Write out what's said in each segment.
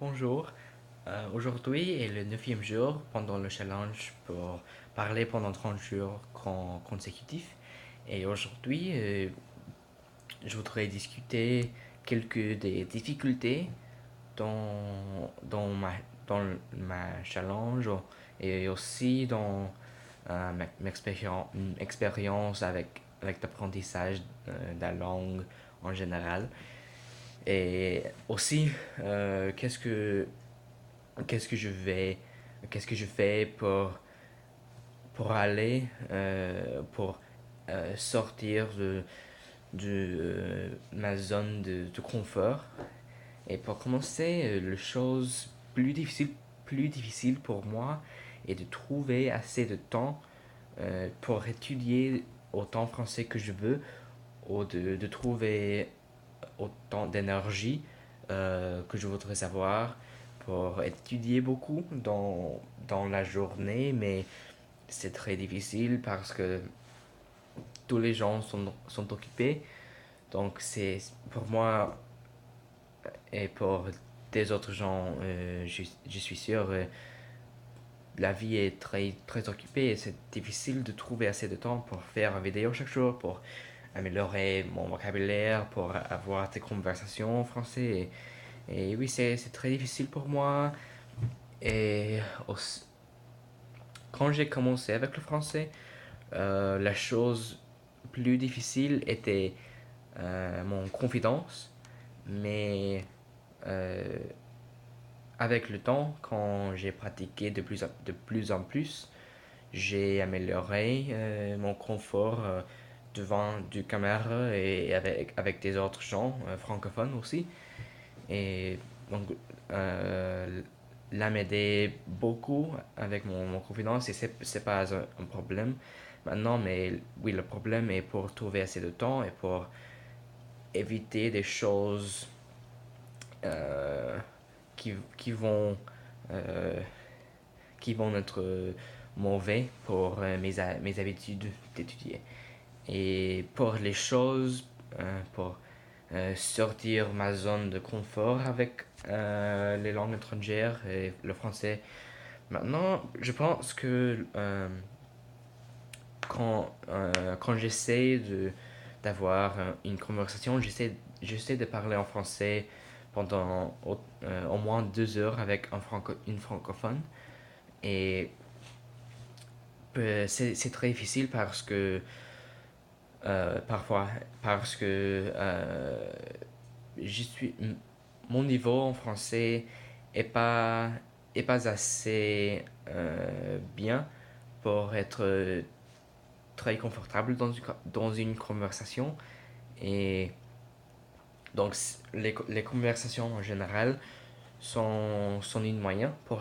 Bonjour. Aujourd'hui est le neuvième jour pendant le challenge pour parler pendant 30 jours consécutifs. Et aujourd'hui, je voudrais discuter quelques des difficultés dans dans ma challenge et aussi dans ma expérience avec l'apprentissage de la langue en général. Et aussi, qu'est-ce que je vais, qu'est-ce que je fais pour aller, pour sortir de ma zone de confort. Et pour commencer, la chose plus difficile pour moi est de trouver assez de temps pour étudier autant français que je veux, ou de trouver autant d'énergie que je voudrais savoir pour étudier beaucoup dans la journée, mais c'est très difficile parce que tous les gens sont occupés. Donc c'est pour moi et pour des autres gens, je suis sûr, la vie est très occupée et c'est difficile de trouver assez de temps pour faire une vidéo chaque jour, pour améliorer mon vocabulaire, pour avoir des conversations en français. Et oui, c'est très difficile pour moi. Et aussi, quand j'ai commencé avec le français, la chose plus difficile était mon confidence. Mais euh, avec le temps, quand j'ai pratiqué de plus en plus, j'ai amélioré mon confort devant du caméra et avec des autres gens francophones aussi. Et donc, euh, là m'aider beaucoup avec mon confidence et c'est pas un problème maintenant, mais oui, le problème est pour trouver assez de temps et pour éviter des choses euh, qui euh, qui vont être mauvais pour mes habitudes d'étudier. Et pour les choses, pour sortir ma zone de confort avec les langues étrangères et le français. Maintenant, je pense que quand j'essaie d'avoir une conversation, j'essaie de parler en français pendant au moins 2 heures avec une francophone. Et c'est très difficile parfois, parce que je suis, mon niveau en français est pas, est pas assez bien pour être très confortable dans une conversation. Et donc, les conversations en général sont une moyen pour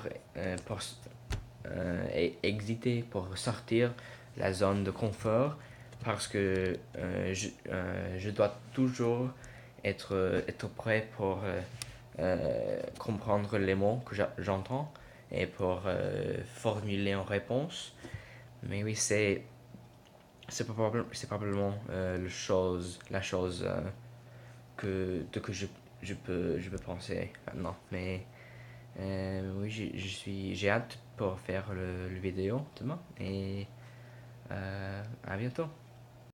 exiter, pour sortir la zone de confort, parce que je dois toujours être prêt pour comprendre les mots que j'entends et pour formuler en réponse. Mais oui, c'est probablement la chose que je peux penser maintenant. Mais oui, j'ai hâte pour faire le vidéo demain et à bientôt.